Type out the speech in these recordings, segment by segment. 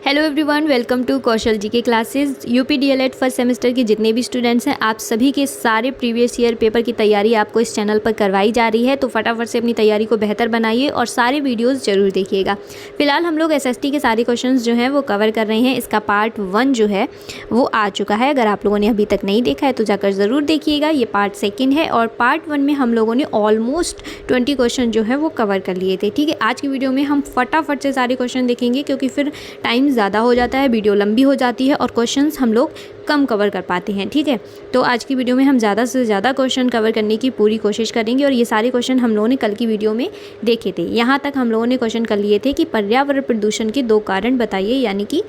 Hello everyone, welcome to कौशल जी के classes. UP DElEd first semester के जितने भी स्टूडेंट्स हैं, आप सभी के सारे प्रीवियस ईयर पेपर की तैयारी आपको इस चैनल पर करवाई जा रही है। तो फटाफट से अपनी तैयारी को बेहतर बनाइए और सारे वीडियोस जरूर देखिएगा। फिलहाल हम लोग एसएसटी के सारे क्वेश्चंस जो हैं वो कवर कर रहे हैं। इसका पार्ट 1 जो है वो आ चुका है। अगर आप लोगों ने अभी तक नहीं देखा है तो जाकर ज़रूर देखिएगा। ये पार्ट 2 है और पार्ट 1 में हम लोगों ने ऑलमोस्ट 20 क्वेश्चन जो है वो कवर कर लिए थे। ठीक है, आज की वीडियो में हम फटाफट से सारे क्वेश्चन देखेंगे क्योंकि फिर टाइम ज़्यादा हो जाता है, वीडियो लंबी हो जाती है और क्वेश्चंस हम लोग कम कवर कर पाते हैं। ठीक है, तो आज की वीडियो में हम ज़्यादा से ज़्यादा क्वेश्चन कवर करने की पूरी कोशिश करेंगे और ये सारे क्वेश्चन हम लोगों ने कल की वीडियो में देखे थे। यहाँ तक हम लोगों ने क्वेश्चन कर लिए थे कि पर्यावरण प्रदूषण के 2 कारण बताइए, यानी कि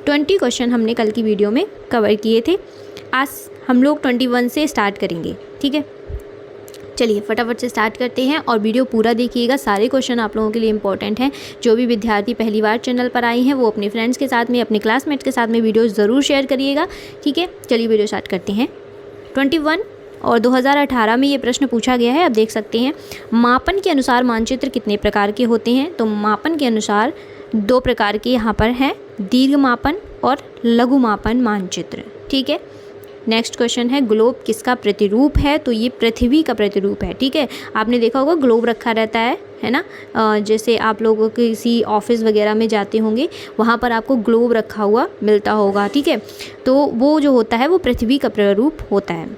20 क्वेश्चन हमने कल की वीडियो में कवर किए थे। आज हम लोग 21 से स्टार्ट करेंगे। ठीक है, चलिए फटाफट से स्टार्ट करते हैं और वीडियो पूरा देखिएगा। सारे क्वेश्चन आप लोगों के लिए इंपॉर्टेंट हैं। जो भी विद्यार्थी पहली बार चैनल पर आए हैं वो अपने फ्रेंड्स के साथ में, अपने क्लासमेट्स के साथ में वीडियो ज़रूर शेयर करिएगा। ठीक है, चलिए वीडियो स्टार्ट करते हैं। 21 और 2018 में ये प्रश्न पूछा गया है। आप देख सकते हैं, मापन के अनुसार मानचित्र कितने प्रकार के होते हैं? तो मापन के अनुसार 2 प्रकार के यहाँ पर हैं, दीर्घ मापन और लघु मापन मानचित्र। ठीक है, नेक्स्ट क्वेश्चन है, ग्लोब किसका प्रतिरूप है? तो ये पृथ्वी का प्रतिरूप है। ठीक है, आपने देखा होगा ग्लोब रखा रहता है ना। जैसे आप लोग किसी ऑफिस वगैरह में जाते होंगे, वहाँ पर आपको ग्लोब रखा हुआ मिलता होगा। ठीक है, तो वो जो होता है वो पृथ्वी का प्रतिरूप होता है।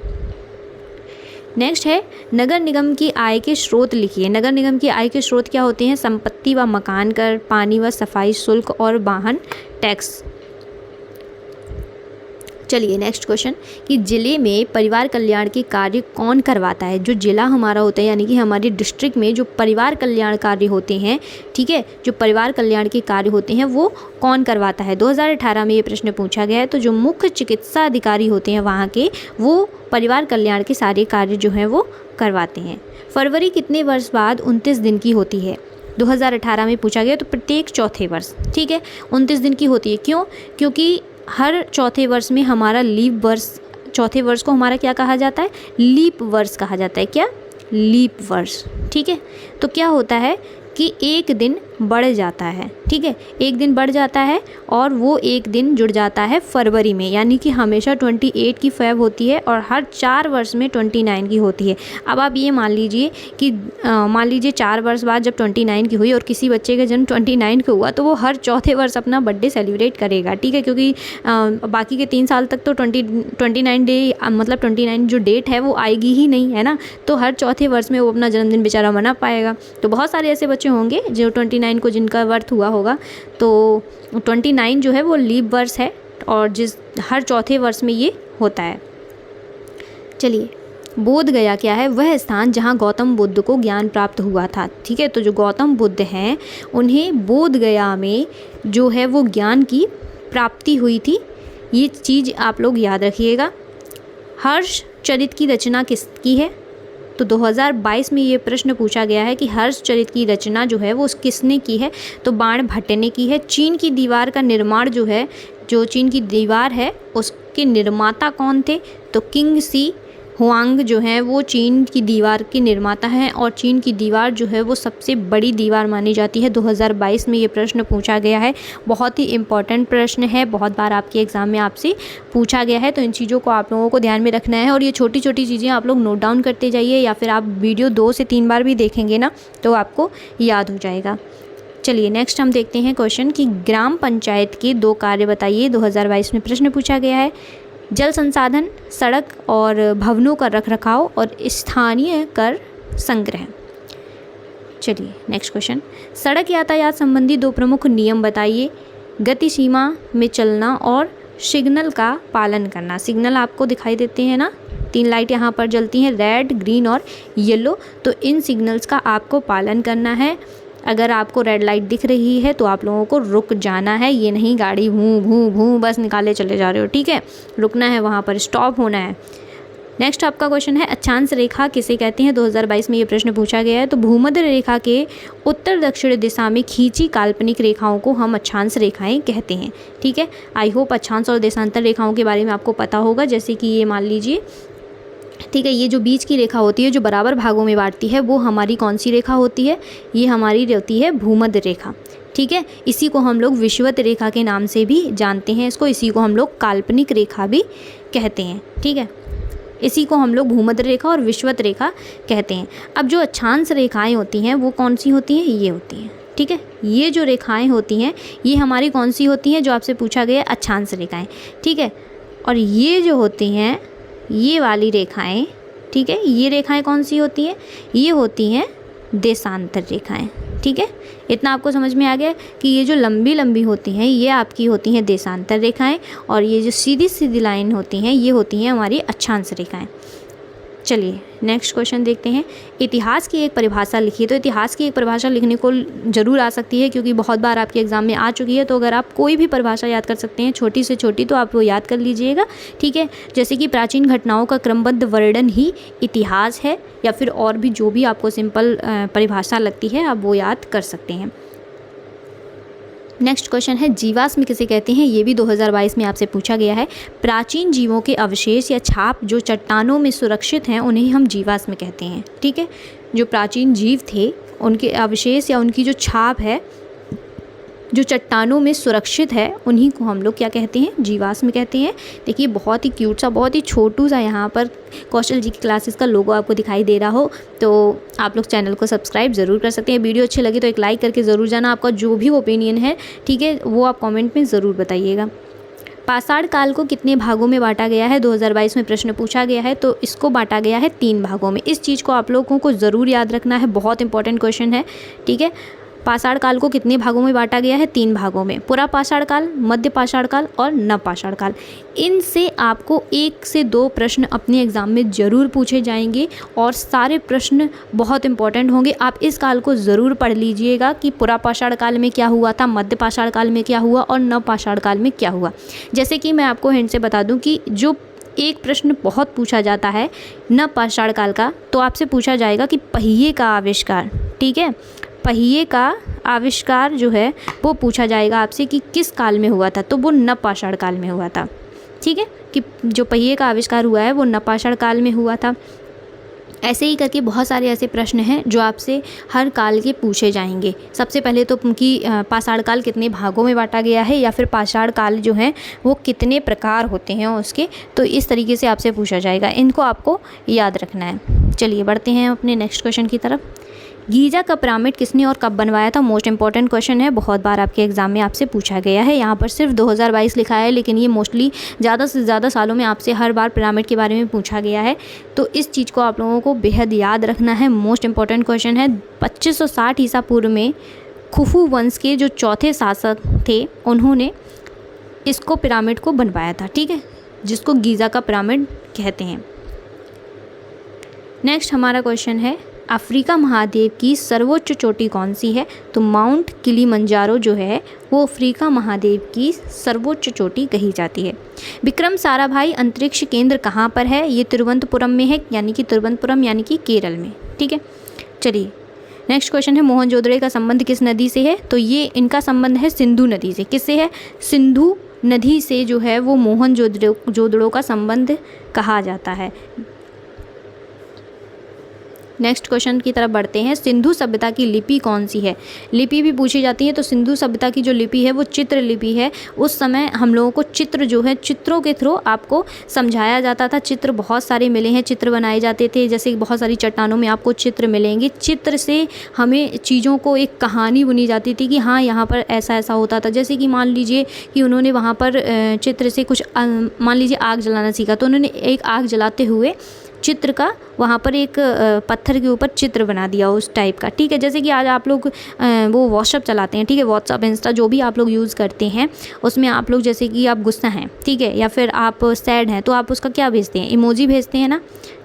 नेक्स्ट है, नगर निगम की आय के स्रोत लिखिए। नगर निगम की आय के स्रोत क्या होते हैं? संपत्ति व मकान कर, पानी व सफाई शुल्क और वाहन टैक्स। चलिए नेक्स्ट क्वेश्चन कि जिले में परिवार कल्याण के कार्य कौन करवाता है? जो जिला हमारा होता है, यानी कि हमारे डिस्ट्रिक्ट में जो परिवार कल्याण कार्य होते हैं, ठीक है, जो परिवार कल्याण के कार्य होते हैं वो कौन करवाता है? 2018 में ये प्रश्न पूछा गया है। तो जो मुख्य चिकित्सा अधिकारी होते हैं वहाँ के, वो परिवार कल्याण के सारे कार्य जो हैं वो करवाते हैं। फरवरी कितने वर्ष बाद 29 दिन की होती है? 2018 में पूछा गया। तो प्रत्येक चौथे वर्ष। ठीक है, 29 दिन की होती है। क्यों? क्योंकि हर चौथे वर्ष में हमारा लीप वर्ष, चौथे वर्ष को हमारा क्या कहा जाता है? लीप वर्ष कहा जाता है। क्या? लीप वर्ष। ठीक है, तो क्या होता है कि एक दिन बढ़ जाता है। ठीक है, एक दिन बढ़ जाता है और वो एक दिन जुड़ जाता है फरवरी में, यानी कि हमेशा 28 की फेब होती है और हर 4 वर्ष में 29 की होती है। अब आप ये मान लीजिए कि मान लीजिए 4 वर्ष बाद जब 29 की हुई और किसी बच्चे का जन्म 29 को हुआ, तो वो हर चौथे वर्ष अपना बर्थडे सेलिब्रेट करेगा। ठीक है, क्योंकि बाकी के 3 साल तक तो 29 डे मतलब 29 जो डेट है वो आएगी ही नहीं, है ना। तो हर चौथे वर्ष में वो अपना जन्मदिन बेचारा मना पाएगा। तो बहुत सारे ऐसे बच्चे होंगे जो 29 को जिनका वर्थ हुआ होगा। तो 29 जो है वो लीप वर्ष है और जिस हर चौथे वर्ष में ये होता है। चलिए, बोध गया क्या है? वह स्थान जहाँ गौतम बुद्ध को ज्ञान प्राप्त हुआ था। ठीक है, तो जो गौतम बुद्ध हैं उन्हें बोध गया में जो है वो ज्ञान की प्राप्ति हुई थी। ये चीज़ आप लोग याद रखिएगा। हर्ष चरित की रचना किसकी है? तो 2022 में ये प्रश्न पूछा गया है कि हर्ष चरित की रचना जो है वो किसने की है? तो बाणभट्ट ने की है। चीन की दीवार का निर्माण जो है, जो चीन की दीवार है उसके निर्माता कौन थे? तो किंग सी हुआंग जो है वो चीन की दीवार के निर्माता हैं और चीन की दीवार जो है वो सबसे बड़ी दीवार मानी जाती है। 2022 में ये प्रश्न पूछा गया है। बहुत ही इम्पॉर्टेंट प्रश्न है, बहुत बार आपके एग्ज़ाम में आपसे पूछा गया है। तो इन चीज़ों को आप लोगों को ध्यान में रखना है और ये छोटी छोटी चीज़ें आप लोग नोट डाउन करते जाइए, या फिर आप वीडियो 2 से 3 बार भी देखेंगे ना तो आपको याद हो जाएगा। चलिए नेक्स्ट हम देखते हैं क्वेश्चन कि ग्राम पंचायत के 2 कार्य बताइए। 2022 में प्रश्न पूछा गया है। जल संसाधन, सड़क और भवनों का रखरखाव और स्थानीय कर संग्रह। चलिए नेक्स्ट क्वेश्चन, सड़क यातायात संबंधी 2 प्रमुख नियम बताइए। गति सीमा में चलना और सिग्नल का पालन करना। सिग्नल आपको दिखाई देते हैं ना, 3 लाइट यहाँ पर जलती हैं, रेड, ग्रीन और येलो। तो इन सिग्नल्स का आपको पालन करना है। अगर आपको रेड लाइट दिख रही है तो आप लोगों को रुक जाना है, ये नहीं गाड़ी भूं भूं भूं बस निकाले चले जा रहे हो। ठीक है, रुकना है, वहाँ पर स्टॉप होना है। नेक्स्ट आपका क्वेश्चन है, अक्षांश रेखा किसे कहते हैं? 2022 में ये प्रश्न पूछा गया है। तो भूमध्य रेखा के उत्तर दक्षिण दिशा में खींची काल्पनिक रेखाओं को हम अक्षांश रेखाएं कहते हैं। ठीक है, आई होप अक्षांश और देशांतर रेखाओं के बारे में आपको पता होगा। जैसे कि ये मान लीजिए ठीक है। ये जो बीच की रेखा होती है जो बराबर भागों में बांटती है वो हमारी कौन सी रेखा होती है? ये हमारी होती है भूमध्य रेखा। ठीक है। इसी को हम लोग विषुवत रेखा के नाम से भी जानते हैं इसको, इसी को हम लोग काल्पनिक रेखा भी कहते हैं। ठीक है। इसी को हम लोग भूमध्य रेखा और विषुवत रेखा कहते हैं। अब जो अक्षांश रेखाएं होती हैं वो कौन सी होती हैं? ये होती हैं। ठीक है। ये जो रेखाएं होती हैं ये हमारी कौन सी होती हैं? जो आपसे पूछा गया अक्षांश रेखाएं। ठीक है। और ये जो होती हैं ये वाली रेखाएं, ठीक है, ये रेखाएं कौन सी होती हैं? ये होती हैं देशांतर रेखाएं। ठीक है। इतना आपको समझ में आ गया कि ये जो लंबी लंबी होती हैं ये आपकी होती हैं देशांतर रेखाएं, और ये जो सीधी सीधी लाइन होती हैं ये होती हैं हमारी अक्षांश रेखाएं। चलिए नेक्स्ट क्वेश्चन देखते हैं। इतिहास की एक परिभाषा लिखिए। तो इतिहास की एक परिभाषा लिखने को ज़रूर आ सकती है क्योंकि बहुत बार आपके एग्जाम में आ चुकी है। तो अगर आप कोई भी परिभाषा याद कर सकते हैं छोटी से छोटी तो आप वो याद कर लीजिएगा। ठीक है। जैसे कि प्राचीन घटनाओं का क्रमबद्ध वर्णन ही इतिहास है, या फिर और भी जो भी आपको सिंपल परिभाषा लगती है आप वो याद कर सकते हैं। नेक्स्ट क्वेश्चन है जीवाश्म किसे कहते हैं? ये भी 2022 में आपसे पूछा गया है। प्राचीन जीवों के अवशेष या छाप जो चट्टानों में सुरक्षित हैं उन्हें हम जीवाश्म कहते हैं। ठीक है। जो प्राचीन जीव थे उनके अवशेष या उनकी जो छाप है जो चट्टानों में सुरक्षित है उन्हीं को हम लोग क्या कहते हैं? जीवाश्म कहते हैं। देखिए बहुत ही क्यूट सा, बहुत ही छोटू सा यहाँ पर कौशल जी की क्लासेस का लोगो आपको दिखाई दे रहा हो तो आप लोग चैनल को सब्सक्राइब ज़रूर कर सकते हैं। वीडियो अच्छी लगी तो एक लाइक करके ज़रूर जाना। आपका जो भी ओपिनियन है, ठीक है, वो आप कॉमेंट में ज़रूर बताइएगा। पाषाण काल को कितने भागों में बांटा गया है? 2022 में प्रश्न पूछा गया है। तो इसको बांटा गया है 3 भागों में। इस चीज़ को आप लोगों को ज़रूर याद रखना है, बहुत इंपॉर्टेंट क्वेश्चन है। ठीक है। पाषाण काल को कितने भागों में बांटा गया है? 3 भागों में। पुरा पाषाण काल, मध्य पाषाण काल और नवपाषाण काल। इनसे आपको 1 से 2 प्रश्न अपने एग्ज़ाम में ज़रूर पूछे जाएंगे और सारे प्रश्न बहुत इंपॉर्टेंट होंगे। आप इस काल को ज़रूर पढ़ लीजिएगा कि पुरा पाषाण काल में क्या हुआ था, मध्य पाषाण काल में क्या हुआ और नवपाषाण काल में क्या हुआ। जैसे कि मैं आपको हिंट से बता दूँ कि जो एक प्रश्न बहुत पूछा जाता है नवपाषाण काल का, तो आपसे पूछा जाएगा कि पहिए का आविष्कार, ठीक है, पहिए का आविष्कार जो है वो पूछा जाएगा आपसे कि किस काल में हुआ था। तो वो नवपाषाण काल में हुआ था। ठीक है। कि जो पहिए का आविष्कार हुआ है वो नवपाषाण काल में हुआ था। ऐसे ही करके बहुत सारे ऐसे प्रश्न हैं जो आपसे हर काल के पूछे जाएंगे। सबसे पहले तो कि पाषाण काल कितने भागों में बांटा गया है, या फिर पाषाण काल जो है वो कितने प्रकार होते हैं उसके, तो इस तरीके से आपसे पूछा जाएगा। इनको आपको याद रखना है। चलिए बढ़ते हैं अपने नेक्स्ट क्वेश्चन की तरफ। गीज़ा का पिरामिड किसने और कब बनवाया था? मोस्ट इंपॉर्टेंट क्वेश्चन है, बहुत बार आपके एग्जाम में आपसे पूछा गया है। यहाँ पर सिर्फ 2022 लिखा है, लेकिन ये मोस्टली ज़्यादा से ज़्यादा सालों में आपसे हर बार पिरामिड के बारे में पूछा गया है। तो इस चीज़ को आप लोगों को बेहद याद रखना है, मोस्ट इंपॉर्टेंट क्वेश्चन है। 2560 ईसा पूर्व में खुफू वंश के जो चौथे शासक थे उन्होंने इसको पिरामिड को बनवाया था। ठीक है, जिसको गीज़ा का पिरामिड कहते हैं। नेक्स्ट हमारा क्वेश्चन है, अफ्रीका महाद्वीप की सर्वोच्च चोटी कौन सी है? तो माउंट किलिमंजारो जो है वो अफ्रीका महाद्वीप की सर्वोच्च चोटी कही जाती है। विक्रम साराभाई अंतरिक्ष केंद्र कहाँ पर है? ये तिरुवनंतपुरम में है, यानी कि तिरुवनंतपुरम यानी कि केरल में। ठीक है। चलिए नेक्स्ट क्वेश्चन है, मोहनजोदड़ो का संबंध किस नदी से है? तो ये इनका संबंध है सिंधु नदी से। किससे है? सिंधु नदी से जो है वो मोहनजोदड़ो का संबंध कहा जाता है। नेक्स्ट क्वेश्चन की तरफ बढ़ते हैं। सिंधु सभ्यता की लिपि कौन सी है? लिपि भी पूछी जाती है। तो सिंधु सभ्यता की जो लिपि है वो चित्र लिपि है। उस समय हम लोगों को चित्र जो है, चित्रों के थ्रू आपको समझाया जाता था। चित्र बहुत सारे मिले हैं, चित्र बनाए जाते थे। जैसे बहुत सारी चट्टानों में आपको चित्र मिलेंगे। चित्र से हमें चीज़ों को एक कहानी बुनी जाती थी कि हाँ यहाँ पर ऐसा ऐसा होता था। जैसे कि मान लीजिए कि उन्होंने वहाँ पर चित्र से कुछ, मान लीजिए आग जलाना सीखा, तो उन्होंने एक आग जलाते हुए चित्र का वहाँ पर एक पत्थर के ऊपर चित्र बना दिया उस टाइप का। ठीक है। जैसे कि आज आप लोग वो व्हाट्सअप चलाते हैं, ठीक है, व्हाट्सअप, इंस्टा, जो भी आप लोग यूज़ करते हैं, उसमें आप लोग जैसे कि आप गुस्सा हैं, ठीक है, या फिर आप सैड हैं, तो आप उसका क्या भेजते हैं? इमोजी भेजते हैं ना।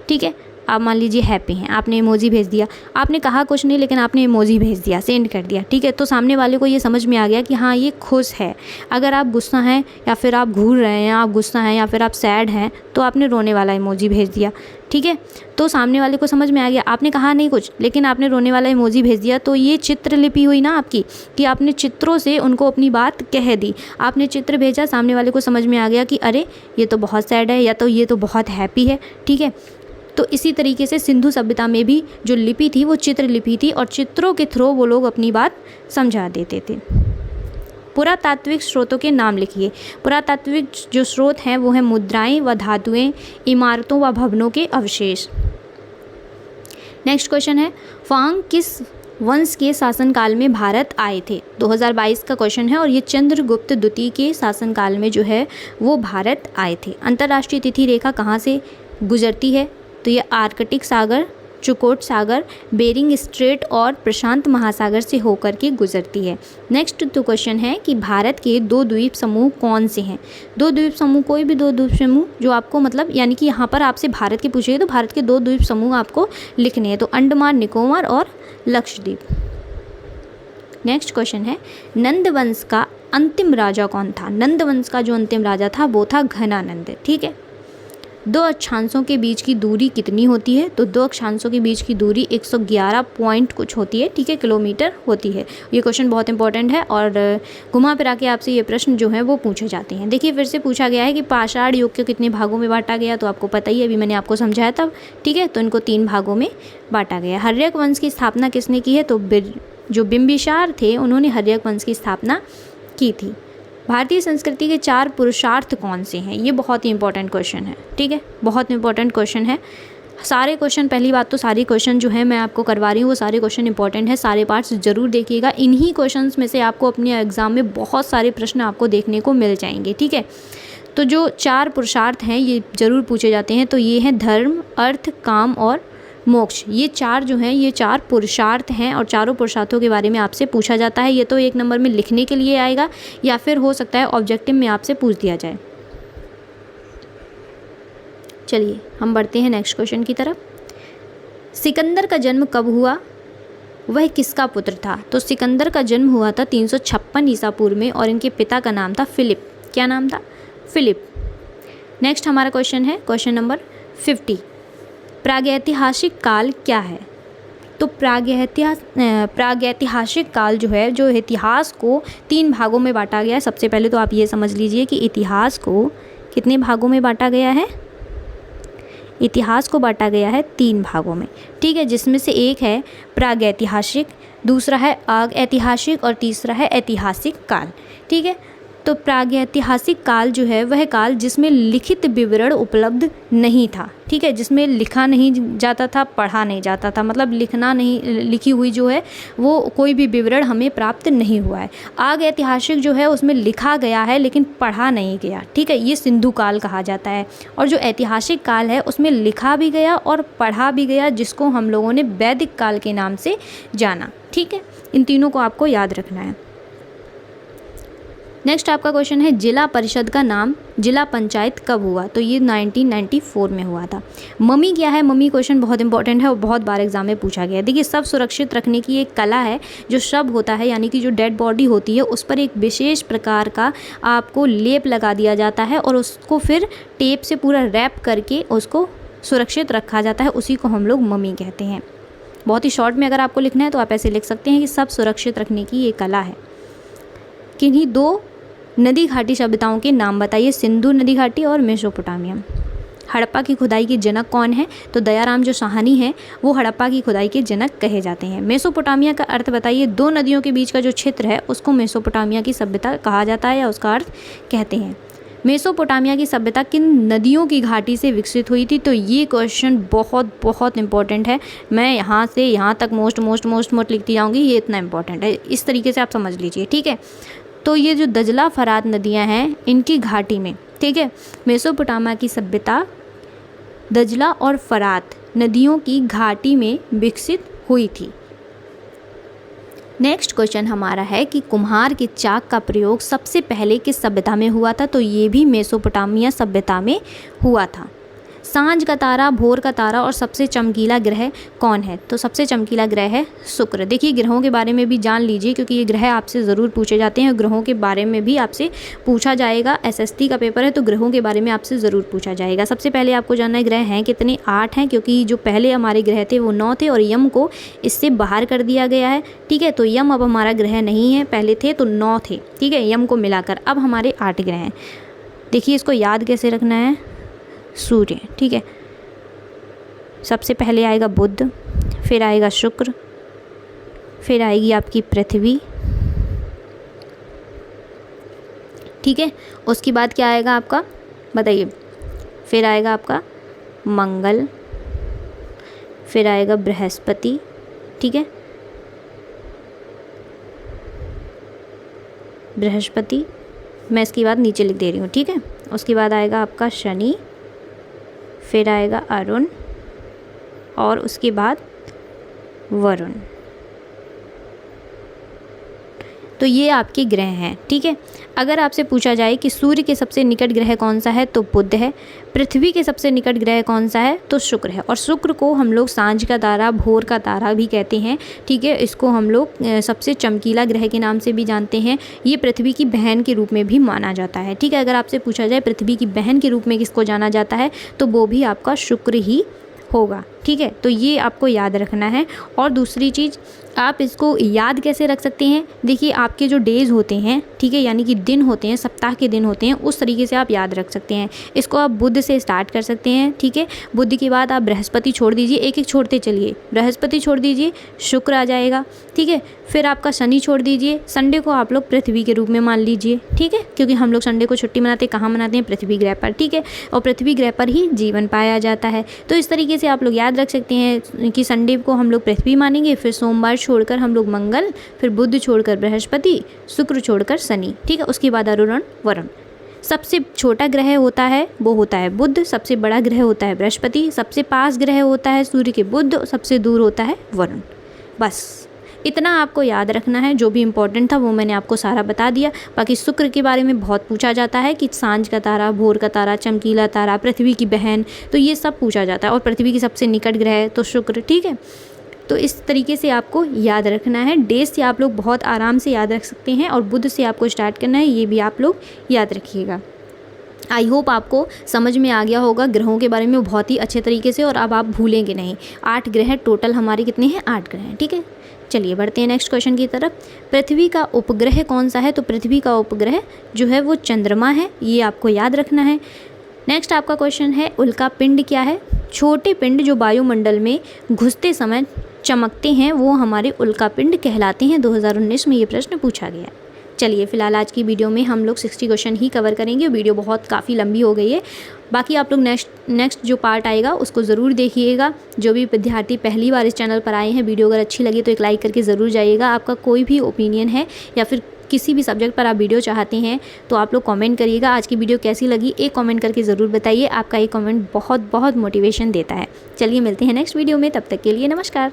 ठीक है। आप मान लीजिए हैप्पी हैं, आपने इमोजी भेज दिया, आपने कहा कुछ नहीं लेकिन आपने इमोजी भेज दिया, सेंड कर दिया। ठीक है। तो सामने वाले को ये समझ में आ गया कि हाँ ये खुश है। अगर आप गुस्सा हैं या फिर आप घूर रहे हैं, आप गुस्सा हैं या फिर आप सैड हैं, तो आपने रोने वाला इमोजी भेज दिया। ठीक है। तो सामने वाले को समझ में आ गया, आपने कहा नहीं कुछ लेकिन आपने रोने वाला इमोजी भेज दिया। तो ये चित्रलिपि हुई ना आपकी, कि आपने चित्रों से उनको अपनी बात कह दी। आपने चित्र भेजा, सामने वाले को समझ में आ गया कि अरे ये तो बहुत सैड है या तो ये तो बहुत हैप्पी है। ठीक है। तो इसी तरीके से सिंधु सभ्यता में भी जो लिपि थी वो चित्र लिपि थी और चित्रों के थ्रू वो लोग अपनी बात समझा देते थे। पुरातात्विक स्रोतों के नाम लिखिए। पुरातात्विक जो स्रोत हैं वो हैं मुद्राएं व धातुएं, इमारतों व भवनों के अवशेष। नेक्स्ट क्वेश्चन है, फांग किस वंश के शासनकाल में भारत आए थे? 2022 का क्वेश्चन है और ये चंद्रगुप्त द्वितीय के शासनकाल में जो है वो भारत आए थे। अंतर्राष्ट्रीय तिथि रेखा कहाँ से गुजरती है? तो ये आर्कटिक सागर, चुकोट सागर, बेरिंग स्ट्रेट और प्रशांत महासागर से होकर के गुजरती है। नेक्स्ट तो क्वेश्चन है कि भारत के दो द्वीप समूह कौन से हैं? दो द्वीप समूह, कोई भी दो द्वीप समूह जो आपको मतलब यानी कि यहाँ पर आपसे भारत के पूछेंगे तो भारत के दो द्वीप समूह आपको लिखने हैं, तो अंडमान निकोबार और लक्षद्वीप। नेक्स्ट क्वेश्चन है, नंद वंश का अंतिम राजा कौन था? नंद वंश का जो अंतिम राजा था वो था घनानंद। ठीक है, दो अक्षांशों के बीच की दूरी कितनी होती है? तो दो अक्षांशों के बीच की दूरी 111 पॉइंट कुछ होती है, ठीक है, किलोमीटर होती है। ये क्वेश्चन बहुत इंपॉर्टेंट है और घुमा फिरा के आपसे ये प्रश्न जो है वो पूछे जाते हैं। देखिए फिर से पूछा गया है कि पाषाण युग के कितने भागों में बांटा गया, तो आपको पता ही है, अभी मैंने आपको समझाया था। ठीक है, तो इनको 3 भागों में बांटा गया। हर्यक वंश की स्थापना किसने की है? तो जो बिंबिसार थे उन्होंने हर्यक वंश की स्थापना की थी। भारतीय संस्कृति के 4 पुरुषार्थ कौन से हैं? ये बहुत ही इंपॉर्टेंट क्वेश्चन है। ठीक है, बहुत इंपॉर्टेंट क्वेश्चन है। सारे क्वेश्चन, पहली बात तो सारे क्वेश्चन जो है मैं आपको करवा रही हूँ वो सारे क्वेश्चन इंपॉर्टेंट है, सारे पार्ट्स जरूर देखिएगा। इन्हीं क्वेश्चंस में से आपको अपने एग्जाम में बहुत सारे प्रश्न आपको देखने को मिल जाएंगे। ठीक है, तो जो 4 पुरुषार्थ हैं ये जरूर पूछे जाते हैं, तो ये हैं धर्म, अर्थ, काम और मोक्ष। ये 4 जो हैं ये 4 पुरुषार्थ हैं और चारों पुरुषार्थों के बारे में आपसे पूछा जाता है। ये तो 1 नंबर में लिखने के लिए आएगा या फिर हो सकता है ऑब्जेक्टिव में आपसे पूछ दिया जाए। चलिए हम बढ़ते हैं नेक्स्ट क्वेश्चन की तरफ। सिकंदर का जन्म कब हुआ? वह किसका पुत्र था? तो सिकंदर का जन्म हुआ था 356 ईसा पूर्व में और इनके पिता का नाम था फिलिप। क्या नाम था? फिलिप। नेक्स्ट हमारा क्वेश्चन है क्वेश्चन नंबर 50। प्रागैतिहासिक काल क्या है? तो प्रागैतिहासिक काल जो है, जो इतिहास को 3 भागों में बांटा गया है। सबसे पहले तो आप ये समझ लीजिए कि इतिहास को कितने भागों में बांटा गया है? इतिहास को बांटा गया है 3 भागों में। ठीक है, जिसमें से एक है प्रागैतिहासिक, दूसरा है आगैतिहासिक और तीसरा है ऐतिहासिक काल। ठीक है, तो प्रागैतिहासिक काल जो है वह काल जिसमें लिखित विवरण उपलब्ध नहीं था। ठीक है, जिसमें लिखा नहीं जाता था, पढ़ा नहीं जाता था, मतलब लिखी हुई जो है वो कोई भी विवरण हमें प्राप्त नहीं हुआ है। आगैतिहासिक जो है उसमें लिखा गया है लेकिन पढ़ा नहीं गया। ठीक है, ये सिंधु काल कहा जाता है। और जो ऐतिहासिक काल है उसमें लिखा भी गया और पढ़ा भी गया, जिसको हम लोगों ने वैदिक काल के नाम से जाना। ठीक है, इन तीनों को आपको याद रखना है। नेक्स्ट आपका क्वेश्चन है, जिला परिषद का नाम जिला पंचायत कब हुआ? तो ये 1994 में हुआ था। मम्मी क्या है? मम्मी क्वेश्चन बहुत इंपॉर्टेंट है और बहुत बार एग्जाम में पूछा गया है। देखिए, शव सुरक्षित रखने की एक कला है। जो शव होता है यानी कि जो डेड बॉडी होती है उस पर एक विशेष प्रकार का आपको लेप लगा दिया जाता है और उसको फिर टेप से पूरा रैप करके उसको सुरक्षित रखा जाता है। उसी को हम लोग मम्मी कहते हैं। बहुत ही शॉर्ट में अगर आपको लिखना है तो आप ऐसे लिख सकते हैं कि शव सुरक्षित रखने की ये कला है। किन्हीं 2 नदी घाटी सभ्यताओं के नाम बताइए। सिंधु नदी घाटी और मेसोपोटामिया। हड़प्पा की खुदाई के जनक कौन है? तो दयाराम जो साहनी है वो हड़प्पा की खुदाई के जनक कहे जाते हैं। मेसोपोटामिया का अर्थ बताइए। 2 नदियों के बीच का जो क्षेत्र है उसको मेसोपोटामिया की सभ्यता कहा जाता है या उसका अर्थ कहते हैं। मेसोपोटामिया की सभ्यता किन नदियों की घाटी से विकसित हुई थी? तो ये क्वेश्चन बहुत बहुत इंपॉर्टेंट है। मैं यहाँ से यहाँ तक मोस्ट लिखती जाऊँगी, ये इतना इंपॉर्टेंट है। इस तरीके से आप समझ लीजिए। ठीक है, तो ये जो दजला फरात नदियां हैं इनकी घाटी में, ठीक है, मेसोपोटामिया की सभ्यता दजला और फरात नदियों की घाटी में विकसित हुई थी। नेक्स्ट क्वेश्चन हमारा है कि कुम्हार के चाक का प्रयोग सबसे पहले किस सभ्यता में हुआ था? तो ये भी मेसोपोटामिया सभ्यता में हुआ था। सांझ का तारा, भोर का तारा और सबसे चमकीला ग्रह कौन है? तो सबसे चमकीला ग्रह है शुक्र। देखिए, ग्रहों के बारे में भी जान लीजिए क्योंकि ये ग्रह आपसे ज़रूर पूछे जाते हैं। ग्रहों के बारे में भी आपसे पूछा जाएगा। SST का पेपर है तो ग्रहों के बारे में आपसे ज़रूर पूछा जाएगा। सबसे पहले आपको जानना है ग्रह हैं कितने? 8 हैं, क्योंकि जो पहले हमारे ग्रह थे वो 9 थे और यम को इससे बाहर कर दिया गया है। ठीक है, तो यम अब हमारा ग्रह नहीं है, पहले थे तो 9 थे। ठीक है, यम को मिलाकर अब हमारे 8 ग्रह हैं। देखिए, इसको याद कैसे रखना है? सूर्य। ठीक है, सबसे पहले आएगा बुध, फिर आएगा शुक्र, फिर आएगी आपकी पृथ्वी, ठीक है। उसके बाद क्या आएगा आपका, बताइए, फिर आएगा आपका मंगल, फिर आएगा बृहस्पति, ठीक है, बृहस्पति, मैं इसके बाद नीचे लिख दे रही हूँ, ठीक है। उसके बाद आएगा आपका शनि, फिर आएगा अरुण और उसके बाद वरुण। तो ये आपके ग्रह हैं, ठीक है। अगर आपसे पूछा जाए कि सूर्य के सबसे निकट ग्रह कौन सा है तो बुध है, पृथ्वी के सबसे निकट ग्रह कौन सा है तो शुक्र है। और शुक्र को हम लोग सांझ का तारा, भोर का तारा भी कहते हैं, ठीक है। इसको हम लोग सबसे चमकीला ग्रह के नाम से भी जानते हैं। ये पृथ्वी की बहन के रूप में भी माना जाता है, ठीक है। अगर आपसे पूछा जाए पृथ्वी की बहन के रूप में किसको जाना जाता है तो वो भी आपका शुक्र ही होगा, ठीक है। तो ये आपको याद रखना है। और दूसरी चीज़, आप इसको याद कैसे रख सकते हैं, देखिए आपके जो डेज़ होते हैं, ठीक है, यानी कि दिन होते हैं, सप्ताह के दिन होते हैं, उस तरीके से आप याद रख सकते हैं। इसको आप बुध से स्टार्ट कर सकते हैं, ठीक है। बुध के बाद आप बृहस्पति छोड़ दीजिए, एक एक छोड़ते चलिए, बृहस्पति छोड़ दीजिए, शुक्र आ जाएगा, ठीक है। फिर आपका शनि छोड़ दीजिए, संडे को आप लोग पृथ्वी के रूप में मान लीजिए, ठीक है, क्योंकि हम लोग संडे को छुट्टी मनाते हैं, कहाँ मनाते हैं, पृथ्वी ग्रह पर, ठीक है। और पृथ्वी ग्रह पर ही जीवन पाया जाता है। तो इस तरीके से आप लोग याद रख सकते हैं कि संडे को हम लोग पृथ्वी मानेंगे, फिर सोमवार छोड़कर हम लोग मंगल, फिर बुध छोड़कर बृहस्पति, शुक्र छोड़कर शनि, ठीक है। उसके बाद अरुण, वरुण। सबसे छोटा ग्रह होता है वो होता है बुध, सबसे बड़ा ग्रह होता है बृहस्पति, सबसे पास ग्रह होता है सूर्य के बुध, सबसे दूर होता है वरुण। बस इतना आपको याद रखना है। जो भी इम्पोर्टेंट था वो मैंने आपको सारा बता दिया। बाकी शुक्र के बारे में बहुत पूछा जाता है कि सांझ का तारा, भोर का तारा, चमकीला तारा, पृथ्वी की बहन, तो ये सब पूछा जाता है। और पृथ्वी की सबसे निकट ग्रह तो शुक्र, ठीक है। तो इस तरीके से आपको याद रखना है। डेज से आप लोग बहुत आराम से याद रख सकते हैं और बुध से आपको स्टार्ट करना है, ये भी आप लोग याद रखिएगा। आई होप आपको समझ में आ गया होगा ग्रहों के बारे में बहुत ही अच्छे तरीके से, और अब आप भूलेंगे नहीं। 8 ग्रह टोटल हमारे कितने हैं, 8 ग्रह हैं, ठीक है। चलिए बढ़ते हैं नेक्स्ट क्वेश्चन की तरफ। पृथ्वी का उपग्रह कौन सा है तो पृथ्वी का उपग्रह जो है वो चंद्रमा है, ये आपको याद रखना है। नेक्स्ट आपका क्वेश्चन है उल्का पिंड क्या है। छोटे पिंड जो वायुमंडल में घुसते समय चमकते हैं वो हमारे उल्का पिंड कहलाते हैं। 2019 में ये प्रश्न पूछा गया है। चलिए फिलहाल आज की वीडियो में हम लोग 60 क्वेश्चन ही कवर करेंगे। वीडियो बहुत काफ़ी लंबी हो गई है। बाकी आप लोग नेक्स्ट जो पार्ट आएगा उसको ज़रूर देखिएगा। जो भी विद्यार्थी पहली बार इस चैनल पर आए हैं, वीडियो अगर अच्छी लगी तो एक लाइक करके ज़रूर जाइएगा। आपका कोई भी ओपिनियन है या फिर किसी भी सब्जेक्ट पर आप वीडियो चाहते हैं तो आप लोग कमेंट करिएगा। आज की वीडियो कैसी लगी एक कमेंट करके ज़रूर बताइए। आपका एक कमेंट बहुत बहुत मोटिवेशन देता है। चलिए मिलते हैं नेक्स्ट वीडियो में, तब तक के लिए नमस्कार।